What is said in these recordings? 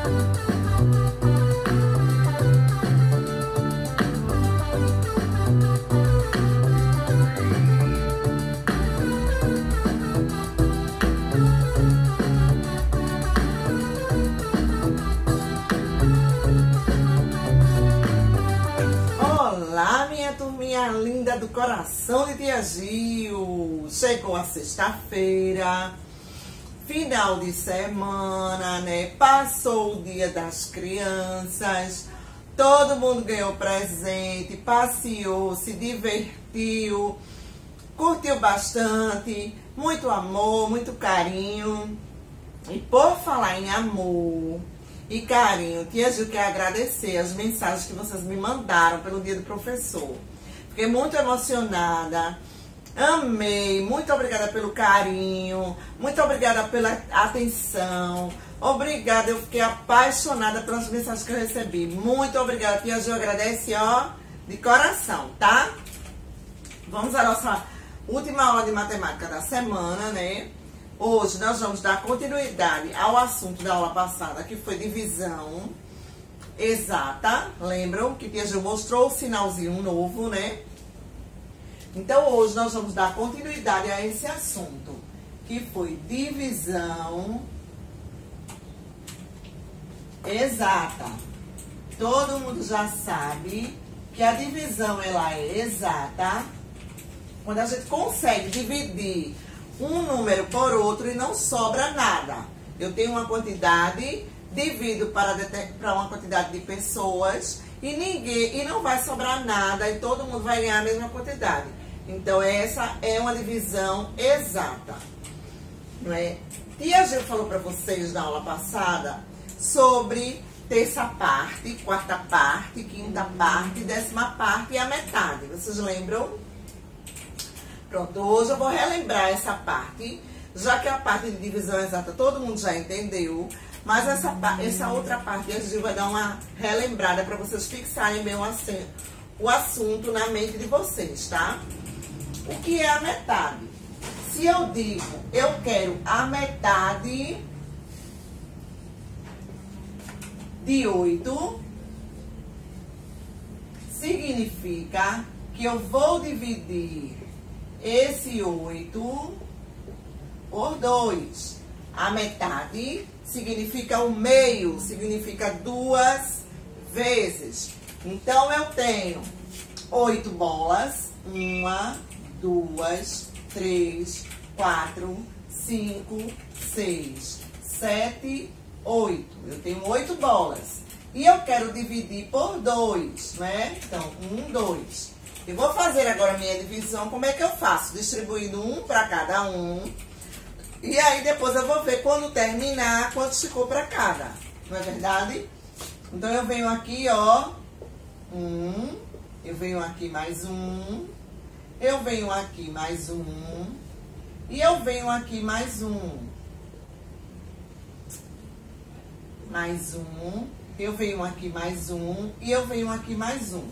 Olá, minha turminha linda do coração de Tia Gil. Chegou a sexta-feira, final de semana, né? Passou o Dia das Crianças, todo mundo ganhou presente, passeou, se divertiu, curtiu bastante, muito amor, muito carinho. E por falar em amor e carinho, Tia Gil quer agradecer as mensagens que vocês me mandaram pelo Dia do Professor. Fiquei muito emocionada, amei, muito obrigada pelo carinho, muito obrigada pela atenção, obrigada, eu fiquei apaixonada pelas mensagens que eu recebi. Muito obrigada, Tia Gil agradece, ó, de coração, tá? Vamos à nossa última aula de matemática da semana, né? Hoje nós vamos dar continuidade ao assunto da aula passada, que foi divisão exata. Lembram que Tia Gil mostrou o sinalzinho novo, né? Então hoje nós vamos dar continuidade a esse assunto, que foi divisão exata. Todo mundo já sabe que a divisão ela é exata quando a gente consegue dividir um número por outro e não sobra nada. Eu tenho uma quantidade, divido para uma quantidade de pessoas e não vai sobrar nada e todo mundo vai ganhar a mesma quantidade. Então essa é uma divisão exata, não é? Tia Gil falou para vocês na aula passada sobre terça parte, quarta parte, quinta parte, décima parte e a metade. Vocês lembram? Pronto, hoje eu vou relembrar essa parte, já que a parte de divisão exata todo mundo já entendeu, mas essa outra parte a gente vai dar uma relembrada para vocês fixarem bem o assunto na mente de vocês, tá? O que é a metade? Se eu digo, eu quero a metade de 8, significa que eu vou dividir esse 8 por 2. A metade significa o meio, significa 2 vezes. Então, eu tenho 8 bolas. 1, 2, 3, 4, 5, 6, 7, 8. Eu tenho 8 bolas. E eu quero dividir por 2, né? Então, 1, 2. Eu vou fazer agora a minha divisão. Como é que eu faço? Distribuindo 1 para cada um. E aí depois eu vou ver quando terminar quanto ficou para cada. Não é verdade? Então eu venho aqui, ó. 1. Eu venho aqui mais 1. Eu venho aqui mais 1. E eu venho aqui mais 1. Mais 1. Eu venho aqui mais 1. E eu venho aqui mais 1.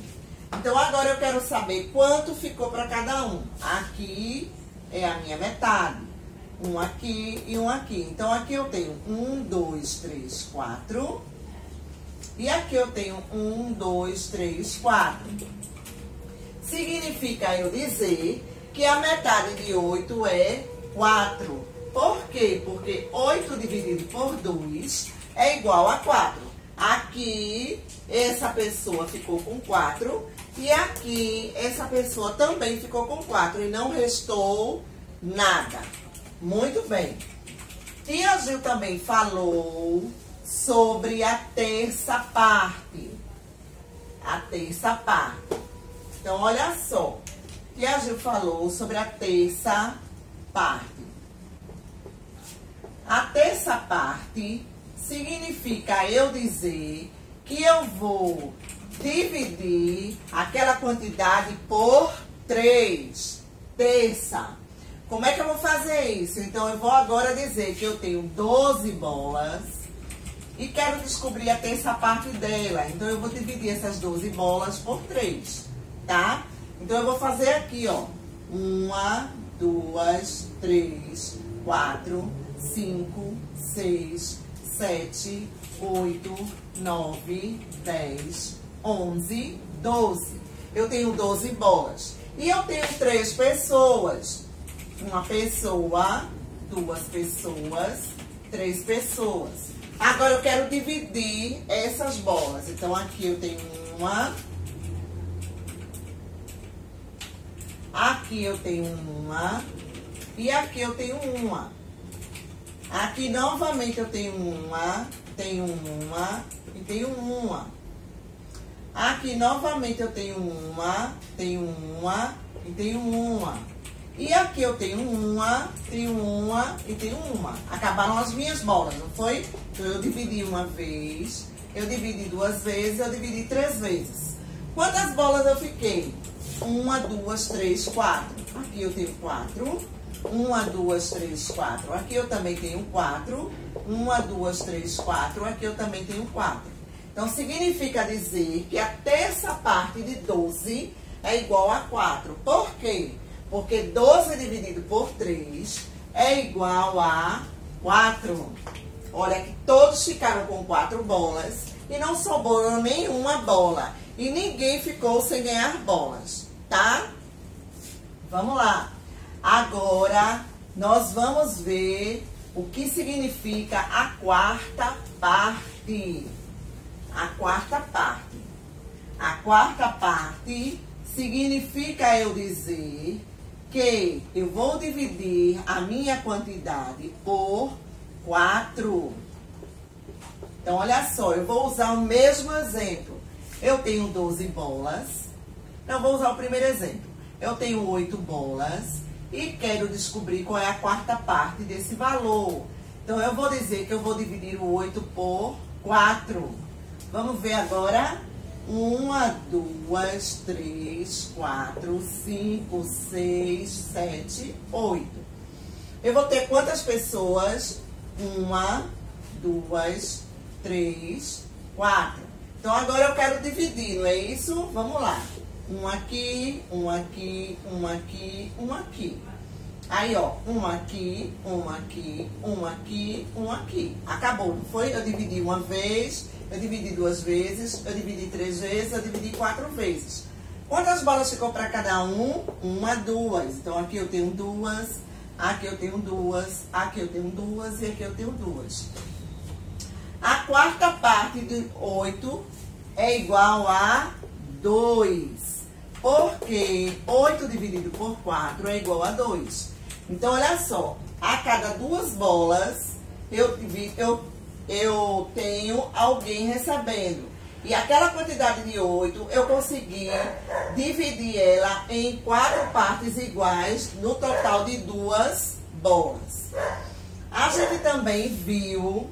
Então, agora eu quero saber quanto ficou para cada um. Aqui é a minha metade. Um aqui e um aqui. Então, aqui eu tenho 1, 2, 3, 4. E aqui eu tenho 1, 2, 3, 4. Significa eu dizer que a metade de 8 é 4. Por quê? Porque 8 dividido por 2 é igual a 4. Aqui, essa pessoa ficou com 4. E aqui, essa pessoa também ficou com 4 e não restou nada. Muito bem. Tia Gil também falou sobre a terça parte. A terça parte. Então, olha só. Tia Gil falou sobre a terça parte. A terça parte significa eu dizer que eu vou dividir aquela quantidade por 3. Terça. Como é que eu vou fazer isso? Então, eu vou agora dizer que eu tenho 12 bolas e quero descobrir a terça parte dela. Então, eu vou dividir essas 12 bolas por 3, tá? Então, eu vou fazer aqui, ó. 1, 2, 3, 4, 5, 6, 7, 8, 9, 10, 11, 12. Eu tenho 12 bolas. E eu tenho 3 pessoas. Uma pessoa, 2 pessoas, 3 pessoas. Agora eu quero dividir essas bolas. Então, aqui eu tenho uma. Aqui eu tenho uma. E aqui eu tenho uma. Aqui novamente eu tenho uma e tenho uma. Aqui novamente eu tenho uma e tenho uma. E aqui eu tenho uma e tenho uma. Acabaram as minhas bolas, não foi? Então eu dividi uma vez, eu dividi 2 vezes, eu dividi 3 vezes. Quantas bolas eu fiquei? 1, 2, 3, 4. Aqui eu tenho 4. 1, 2, 3, 4. Aqui eu também tenho 4. 1, 2, 3, 4. Aqui eu também tenho 4. Então, significa dizer que a terça parte de 12 é igual a 4. Por quê? Porque 12 dividido por 3 é igual a 4. Olha que todos ficaram com 4 bolas e não sobrou nenhuma bola. E ninguém ficou sem ganhar bolas, tá? Vamos lá. Agora, nós vamos ver o que significa a quarta parte. A quarta parte. A quarta parte significa eu dizer que eu vou dividir a minha quantidade por 4. Então, olha só, eu vou usar o mesmo exemplo. Eu tenho 12 bolas. Então, vou usar o primeiro exemplo. Eu tenho 8 bolas. E quero descobrir qual é a quarta parte desse valor. Então, eu vou dizer que eu vou dividir o 8 por 4. Vamos ver agora. 1, 2, 3, 4, 5, 6, 7, 8. Eu vou ter quantas pessoas? 1, 2, 3, 4. Então, agora eu quero dividir, não é isso? Vamos lá. Um aqui, um aqui, um aqui, um aqui. Aí, ó, um aqui, um aqui, um aqui, um aqui. Acabou, não foi? Eu dividi uma vez, eu dividi 2 vezes, eu dividi 3 vezes, eu dividi 4 vezes. Quantas bolas ficou para cada um? 1, 2. Então, aqui eu tenho 2, aqui eu tenho 2, aqui eu tenho 2 e aqui eu tenho 2. A quarta parte de 8 é igual a 2. Porque 8 dividido por 4 é igual a 2. Então, olha só. A cada 2 bolas, eu tenho alguém recebendo. E aquela quantidade de 8, eu consegui dividir ela em 4 partes iguais, no total de 2 bolas. A gente também viu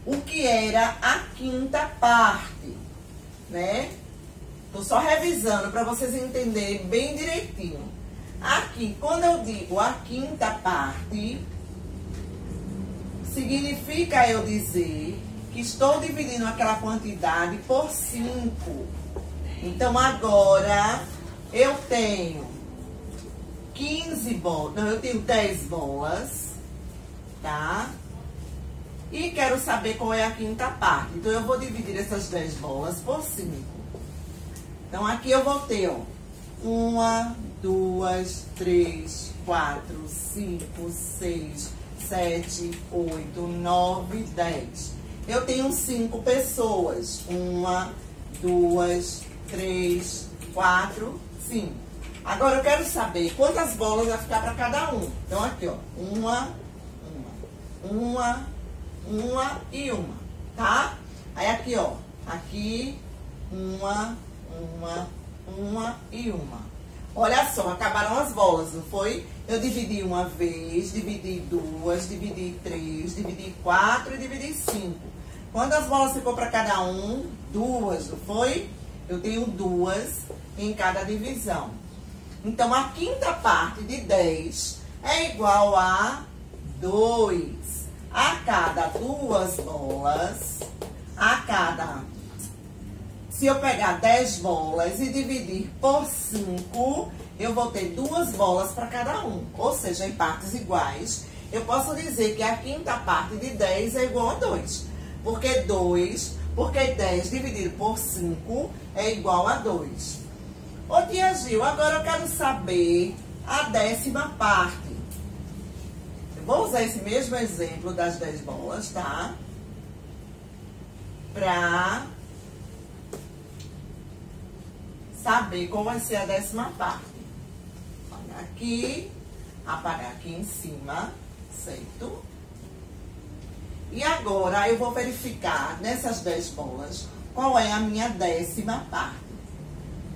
o que era a quinta parte, né? Tô só revisando para vocês entenderem bem direitinho. Aqui, quando eu digo a quinta parte, significa eu dizer que estou dividindo aquela quantidade por 5. Então, agora, eu tenho 15 bolas, não, eu tenho 10 bolas, tá? E quero saber qual é a quinta parte. Então, eu vou dividir essas 10 bolas por 5. Então, aqui eu vou ter, ó, 1, 2, 3, 4, 5, 6, 7, 8, 9, 10. Eu tenho 5 pessoas. 1, 2, 3, 4, 5. Agora, eu quero saber quantas bolas vai ficar para cada um. Então, aqui, ó, uma e uma, tá? Aí, aqui, ó, aqui, uma e uma. Olha só, acabaram as bolas, não foi? Eu dividi uma vez, dividi 2, dividi 3, dividi 4 e dividi 5. Quantas bolas ficou para cada um? 2, não foi? Eu tenho 2 em cada divisão. Então, a quinta parte de 10 é igual a 2. A cada 2 bolas, se eu pegar 10 bolas e dividir por 5, eu vou ter 2 bolas para cada um. Ou seja, em partes iguais, eu posso dizer que a quinta parte de 10 é igual a 2. Porque 10 dividido por 5 é igual a 2. Ô tia Gil, agora eu quero saber a décima parte. Eu vou usar esse mesmo exemplo das 10 bolas, tá? Pra saber qual vai ser a décima parte. Olha aqui, apagar aqui em cima, certo? E agora eu vou verificar nessas 10 bolas qual é a minha décima parte.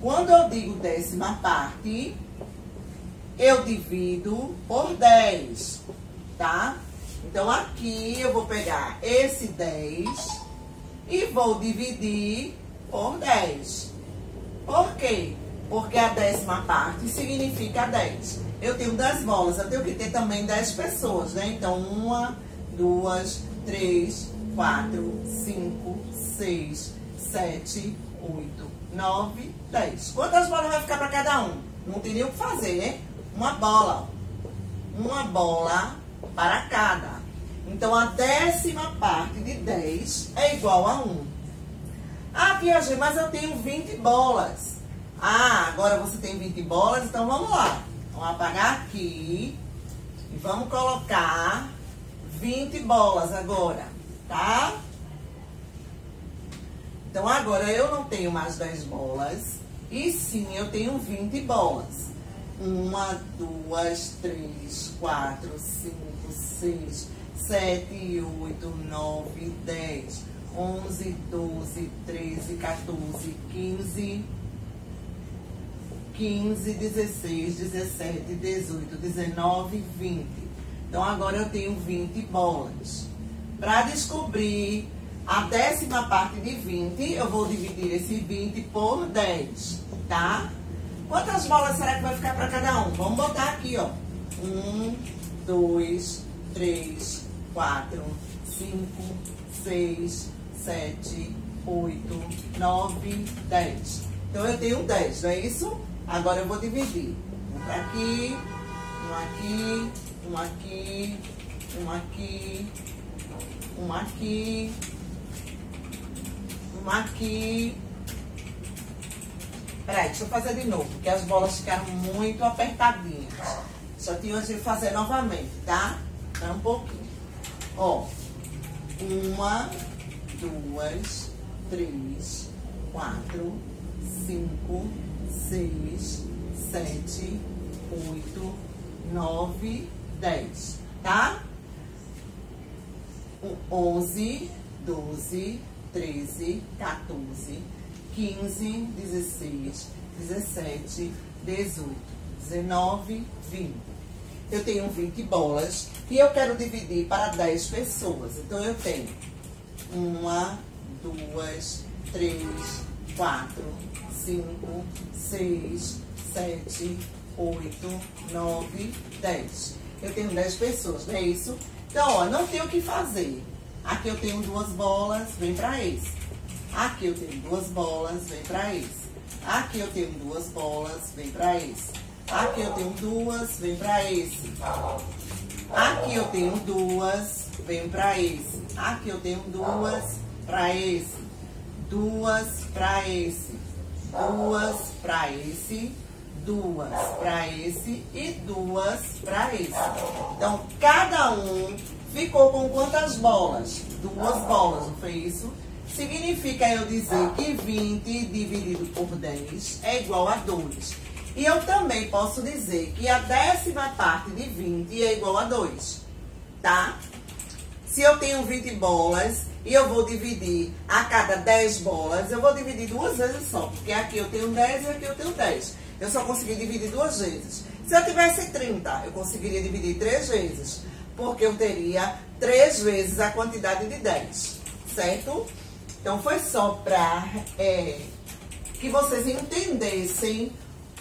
Quando eu digo décima parte, eu divido por 10, tá? Então aqui eu vou pegar esse 10 e vou dividir por 10. Por quê? Porque a décima parte significa 10. Eu tenho 10 bolas, eu tenho que ter também 10 pessoas, né? Então, 1, 2, 3, 4, 5, 6, 7, 8, 9, 10. Quantas bolas vai ficar para cada um? Não tem nem o que fazer, né? Uma bola. Uma bola para cada. Então, a décima parte de 10 é igual a 1. Ah, tia G, mas eu tenho 20 bolas. Ah, agora você tem 20 bolas, então vamos lá. Vamos apagar aqui e vamos colocar 20 bolas agora, tá? Então, agora eu não tenho mais 10 bolas, e sim, eu tenho 20 bolas. 1, 2, 3, 4, 5, 6, 7, 8, 9, 10, 11, 12, 13, 14, 15, 16, 17, 18, 19, 20. Então, agora eu tenho 20 bolas. Para descobrir a décima parte de 20, eu vou dividir esse 20 por 10, tá? Quantas bolas será que vai ficar para cada um? Vamos botar aqui, ó. 1, 2, 3, 4, 5, 6, 7, 8, 9, 10. Então, eu tenho 10, não é isso? Agora eu vou dividir. Um para aqui, um aqui, um aqui, um aqui, um aqui, um aqui. Peraí, deixa eu fazer de novo, porque as bolas ficaram muito apertadinhas. Só tinha antes de fazer novamente, tá? Espera um pouquinho. Ó, 1, 2, 3, 4, 5, 6, 7, 8, 9, 10, tá? 11, 12, 13, 14, 15, 16, 17, 18, 19, 20. Eu tenho 20 bolas e eu quero dividir para 10 pessoas. Então, eu tenho 1, 2, 3, 4, 5, 6, 7, 8, 9, 10. Eu tenho 10 pessoas, não é isso? Então, ó, não tem o que fazer. Aqui eu tenho 2 bolas, vem pra esse. Aqui eu tenho 2 bolas, vem pra esse. Aqui eu tenho 2 bolas, vem pra esse. Aqui eu tenho 2, vem pra esse. Aqui eu tenho 2, vem pra esse. Aqui eu tenho 2 pra esse. 2 pra esse. 2 pra esse. 2 pra esse e 2 pra esse. Então, cada um ficou com quantas bolas? 2 bolas, não foi isso? Significa eu dizer que 20 dividido por 10 é igual a 2. E eu também posso dizer que a décima parte de 20 é igual a 2, tá? Se eu tenho 20 bolas e eu vou dividir a cada 10 bolas, eu vou dividir 2 vezes só, porque aqui eu tenho 10 e aqui eu tenho 10. Eu só consegui dividir 2 vezes. Se eu tivesse 30, eu conseguiria dividir 3 vezes, porque eu teria 3 vezes a quantidade de 10, certo? Então, foi só para que vocês entendessem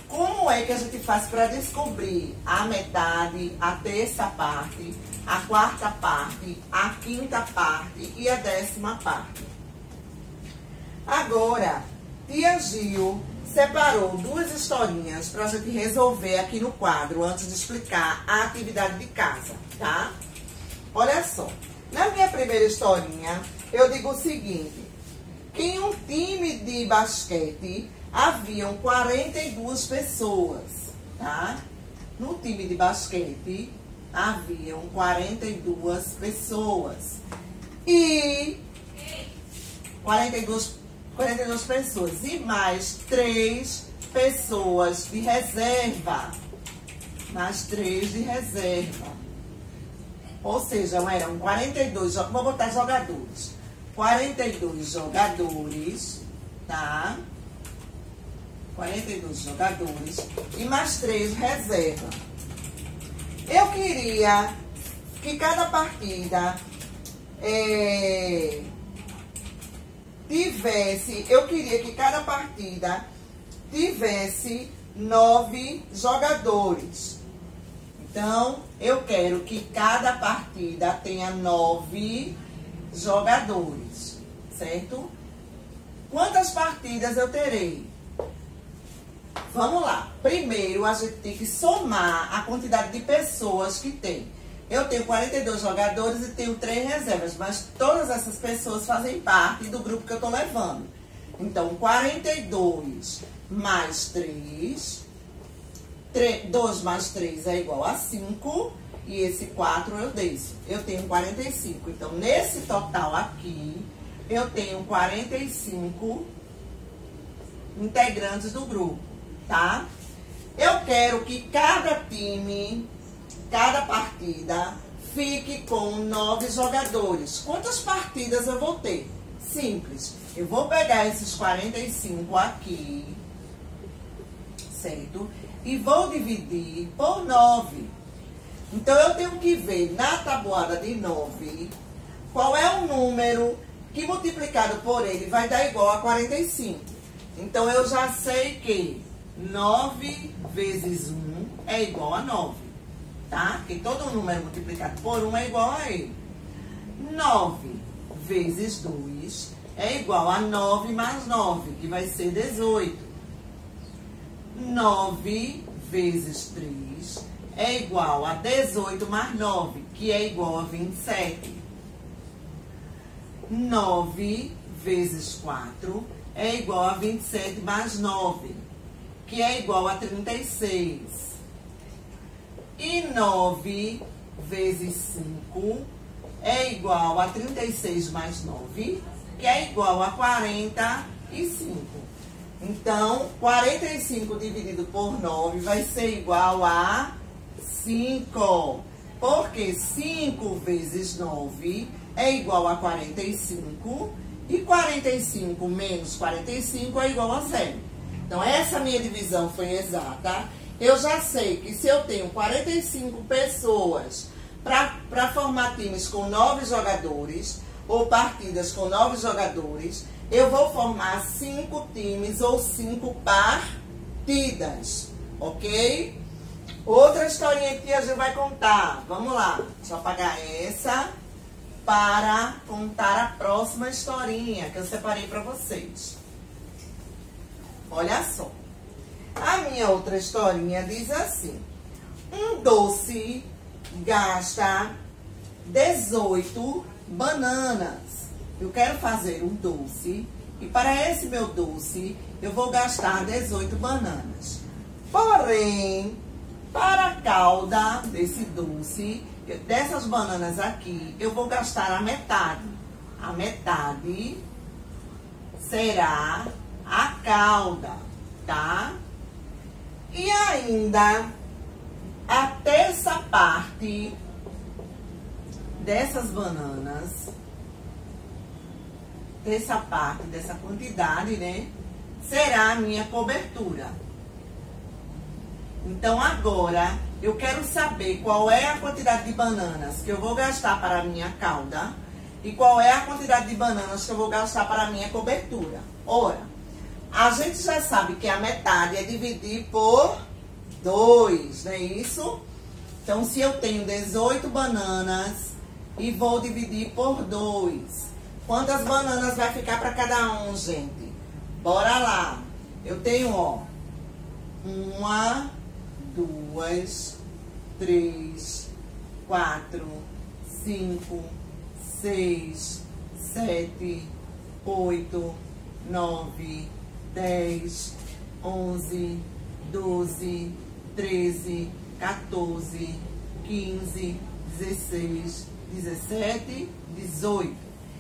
como é que a gente faz para descobrir a metade, a terça parte, a quarta parte, a quinta parte e a décima parte. Agora, tia Gil separou 2 historinhas para a gente resolver aqui no quadro, antes de explicar a atividade de casa, tá? Olha só. Na minha primeira historinha, eu digo o seguinte. Que em um time de basquete, haviam 42 pessoas, tá? No time de basquete, haviam 42 pessoas. E 42 pessoas. E mais 3 pessoas de reserva. Mais 3 de reserva. Ou seja, eram 42, vou botar jogadores. 42 jogadores, tá? 42 jogadores e mais 3 reserva. Eu queria que cada partida tivesse 9 jogadores. Então, eu quero que cada partida tenha 9 jogadores, certo? Quantas partidas eu terei? Vamos lá. Primeiro, a gente tem que somar a quantidade de pessoas que tem. Eu tenho 42 jogadores e tenho 3 reservas, mas todas essas pessoas fazem parte do grupo que eu tô levando. Então, 42 mais 3, 2 mais 3 é igual a 5, e esse 4 eu desço. Eu tenho 45. Então, nesse total aqui, eu tenho 45 integrantes do grupo, tá? Eu quero que cada time, cada partida, fique com 9 jogadores. Quantas partidas eu vou ter? Simples. Eu vou pegar esses 45 aqui, certo? E vou dividir por 9. Então, eu tenho que ver na tabuada de 9 qual é o número que multiplicado por ele vai dar igual a 45. Então, eu já sei que 9 vezes 1 é igual a 9, tá? Porque todo número multiplicado por 1 é igual a ele. 9 vezes 2 é igual a 9 mais 9, que vai ser 18. 9 vezes 3 é igual a 18 mais 9, que é igual a 27. 9 vezes 4 é igual a 27 mais 9, que é igual a 36. E 9 vezes 5 é igual a 36 mais 9, que é igual a 45. Então, 45 dividido por 9 vai ser igual a 5. Porque 5 vezes 9 é igual a 45. E 45 menos 45 é igual a 0. Então, essa minha divisão foi exata. Eu já sei que se eu tenho 45 pessoas para formar times com 9 jogadores, ou partidas com 9 jogadores, eu vou formar 5 times ou 5 partidas, ok? Outra historinha que a gente vai contar. Vamos lá, deixa eu apagar essa para contar a próxima historinha que eu separei para vocês. Olha só. A minha outra historinha diz assim. Um doce gasta 18 bananas. Eu quero fazer um doce e para esse meu doce eu vou gastar 18 bananas. Porém, para a calda desse doce, dessas bananas aqui, eu vou gastar a metade. A metade será a calda, tá? E ainda, a terça parte dessas bananas, terça parte dessa quantidade, né, será a minha cobertura. Então, agora, eu quero saber qual é a quantidade de bananas que eu vou gastar para a minha calda e qual é a quantidade de bananas que eu vou gastar para a minha cobertura. Ora, a gente já sabe que a metade é dividir por 2, não é isso? Então, se eu tenho 18 bananas e vou dividir por 2, quantas bananas vai ficar para cada um, gente? Bora lá. Eu tenho, ó, 1, 2, 3, 4, 5, 6, 7, 8, 9, 10, 11, 12, 13, 14, 15, 16, 17, 18.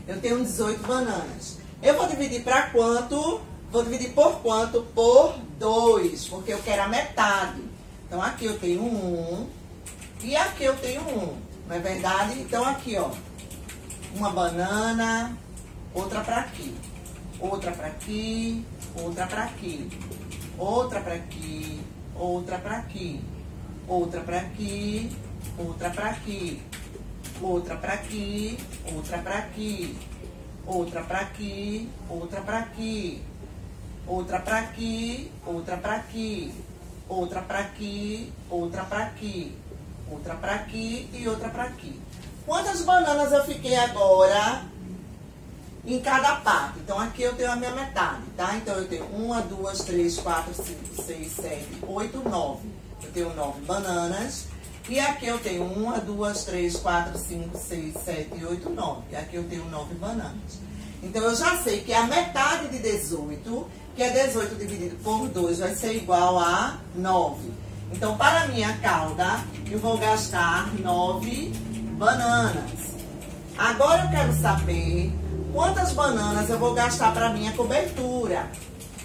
Eu tenho 18 bananas. Eu vou dividir para quanto? Vou dividir por quanto? Por 2, porque eu quero a metade. Então, aqui eu tenho 1 e aqui eu tenho 1, não é verdade? Então, aqui, ó, uma banana, outra para aqui, outra para aqui, outra para aqui, outra para aqui, outra para aqui, outra para aqui, outra para aqui, outra para aqui, outra para aqui, outra para aqui, outra para aqui, outra para aqui, outra para aqui, outra para aqui, outra para aqui, outra para aqui e outra para aqui. Quantas bananas eu fiquei agora em cada parte? Então, aqui eu tenho a minha metade, tá? Então, eu tenho 1, 2, 3, 4, 5, 6, 7, 8, 9. Eu tenho 9 bananas. E aqui eu tenho 1, 2, 3, 4, 5, 6, 7, 8, 9. E aqui eu tenho 9 bananas. Então, eu já sei que a metade de 18, que é 18 dividido por 2, vai ser igual a 9. Então, para a minha calda, eu vou gastar 9 bananas. Agora, eu quero saber quantas bananas eu vou gastar para a minha cobertura,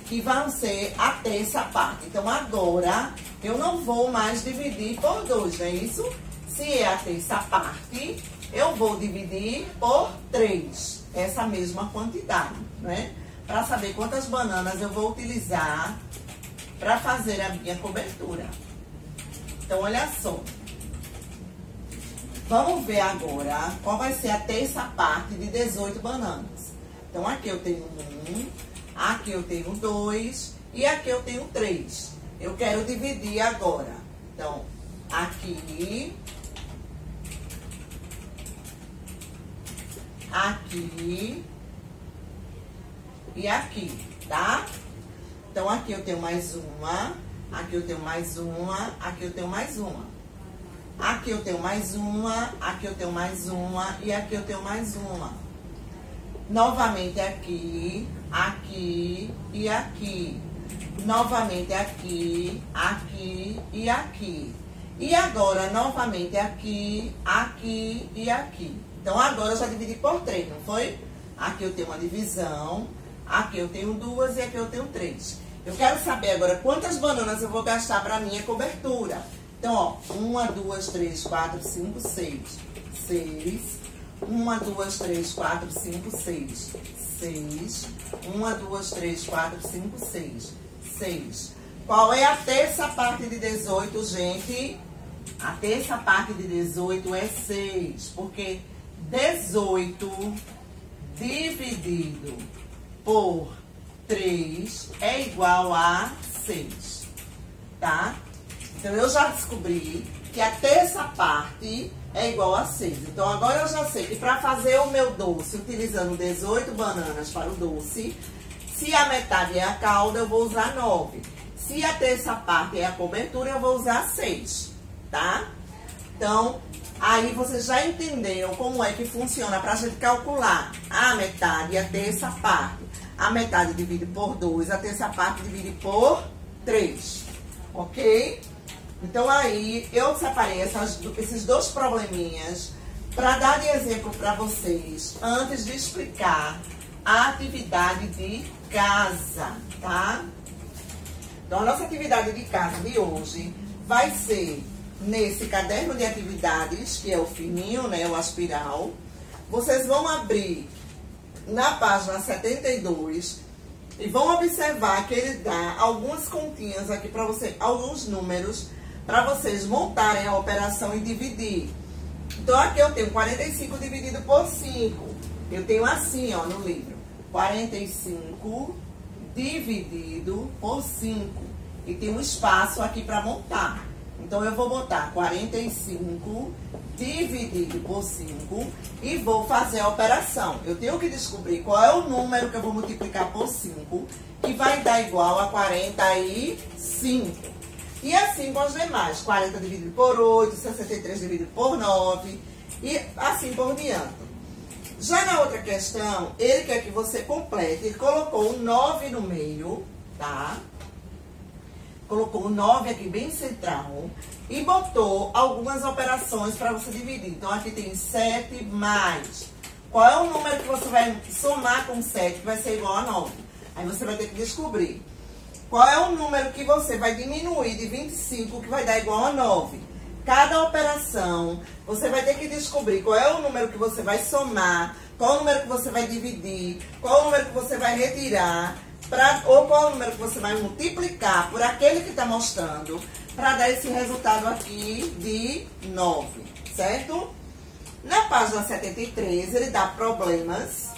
que vão ser até essa parte. Então, agora, eu não vou mais dividir por 2, não é isso? Se é até essa parte, eu vou dividir por 3, essa mesma quantidade, né? Para saber quantas bananas eu vou utilizar para fazer a minha cobertura. Então, olha só. Vamos ver agora qual vai ser a terça parte de 18 bananas. Então, aqui eu tenho 1, aqui eu tenho 2 e aqui eu tenho 3. Eu quero dividir agora. Então, aqui, aqui e aqui, tá? Então, aqui eu tenho mais uma, aqui eu tenho mais uma, aqui eu tenho mais uma. Aqui eu tenho mais uma, aqui eu tenho mais uma e aqui eu tenho mais uma. Novamente aqui, aqui e aqui. Novamente aqui, aqui e aqui. E agora, novamente aqui, aqui e aqui. Então, agora eu já dividi por 3, não foi? Aqui eu tenho uma divisão, aqui eu tenho 2 e aqui eu tenho 3. Eu quero saber agora quantas bananas eu vou gastar para a minha cobertura. Então, ó, 1, 2, 3, 4, 5, 6. 6. 1, 2, 3, 4, 5, 6. 6. 1, 2, 3, 4, 5, 6. 6. Qual é a terça parte de 18, gente? A terça parte de 18 é 6. Porque 18 dividido por 3 é igual a 6. Tá? Então, eu já descobri que a terça parte é igual a 6. Então, agora eu já sei que para fazer o meu doce, utilizando 18 bananas para o doce, se a metade é a calda, eu vou usar 9. Se a terça parte é a cobertura, eu vou usar 6, tá? Então, aí vocês já entenderam como é que funciona para a gente calcular a metade e a terça parte. A metade divide por 2, a terça parte divide por 3, ok? Então, aí, eu separei esses dois probleminhas para dar de exemplo para vocês, antes de explicar a atividade de casa, tá? Então, a nossa atividade de casa de hoje vai ser nesse caderno de atividades, que é o fininho, né, o aspiral. Vocês vão abrir na página 72 e vão observar que ele dá algumas continhas aqui para você, alguns números, para vocês montarem a operação e dividir. Então, aqui eu tenho 45 dividido por 5. Eu tenho assim, ó, no livro. 45 dividido por 5. E tem um espaço aqui para montar. Então, eu vou botar 45 dividido por 5 e vou fazer a operação. Eu tenho que descobrir qual é o número que eu vou multiplicar por 5, que vai dar igual a 45. E assim com os demais, 40 dividido por 8, 63 dividido por 9. E assim por diante. Já na outra questão, ele quer que você complete. Ele colocou o 9 no meio, tá? Colocou o 9 aqui bem central. E botou algumas operações para você dividir. Então, aqui tem 7 mais. Qual é o número que você vai somar com 7 que vai ser igual a 9? Aí você vai ter que descobrir. Qual é o número que você vai diminuir de 25 que vai dar igual a 9? Cada operação, você vai ter que descobrir qual é o número que você vai somar, qual é o número que você vai dividir, qual é o número que você vai retirar, ou qual é o número que você vai multiplicar por aquele que está mostrando, para dar esse resultado aqui de 9, certo? Na página 73, ele dá problemas,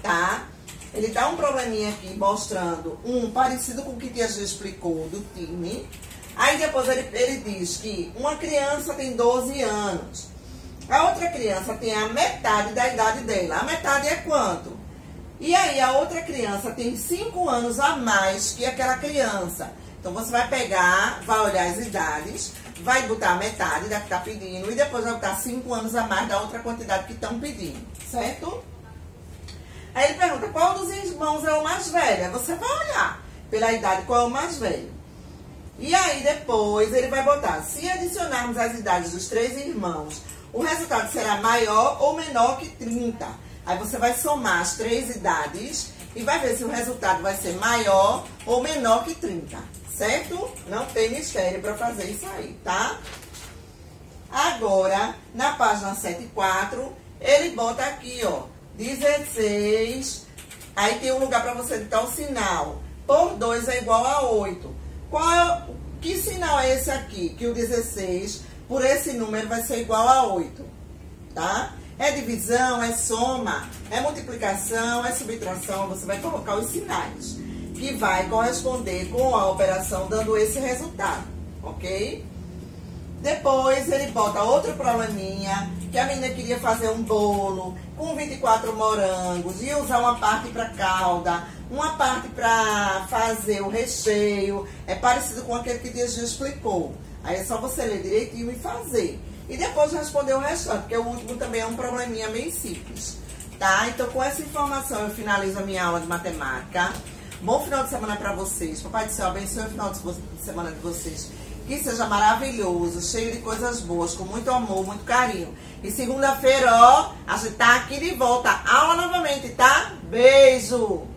tá? Ele dá um probleminha aqui mostrando um parecido com o que Tia G explicou do time. Aí depois ele diz que uma criança tem 12 anos. A outra criança tem a metade da idade dela. A metade é quanto? E aí a outra criança tem 5 anos a mais que aquela criança. Então você vai pegar, vai olhar as idades, vai botar a metade da que está pedindo e depois vai botar 5 anos a mais da outra quantidade que estão pedindo, certo? Aí ele pergunta, qual dos irmãos é o mais velho? Aí você vai olhar pela idade qual é o mais velho. E aí depois ele vai botar, se adicionarmos as idades dos 3 irmãos, o resultado será maior ou menor que 30. Aí você vai somar as 3 idades e vai ver se o resultado vai ser maior ou menor que 30, certo? Não tem mistério para fazer isso aí, tá? Agora, na página 74, ele bota aqui, ó, 16, aí tem um lugar para você digitar o sinal. Por 2 é igual a 8. Que sinal é esse aqui? Que o 16, por esse número, vai ser igual a 8, tá? É divisão, é soma, é multiplicação, é subtração. Você vai colocar os sinais que vai corresponder com a operação dando esse resultado, ok? Depois ele bota outro probleminha, que a menina queria fazer um bolo com 24 morangos, ia usar uma parte para calda, uma parte para fazer o recheio, é parecido com aquele que Tia G explicou. Aí é só você ler direitinho e fazer. E depois responder o restante, porque o último também é um probleminha bem simples, tá? Então com essa informação eu finalizo a minha aula de matemática. Bom final de semana para vocês. Papai do Céu abençoe o final de semana de vocês. Que seja maravilhoso, cheio de coisas boas, com muito amor, muito carinho. E segunda-feira, ó, a gente tá aqui de volta. Aula novamente, tá? Beijo!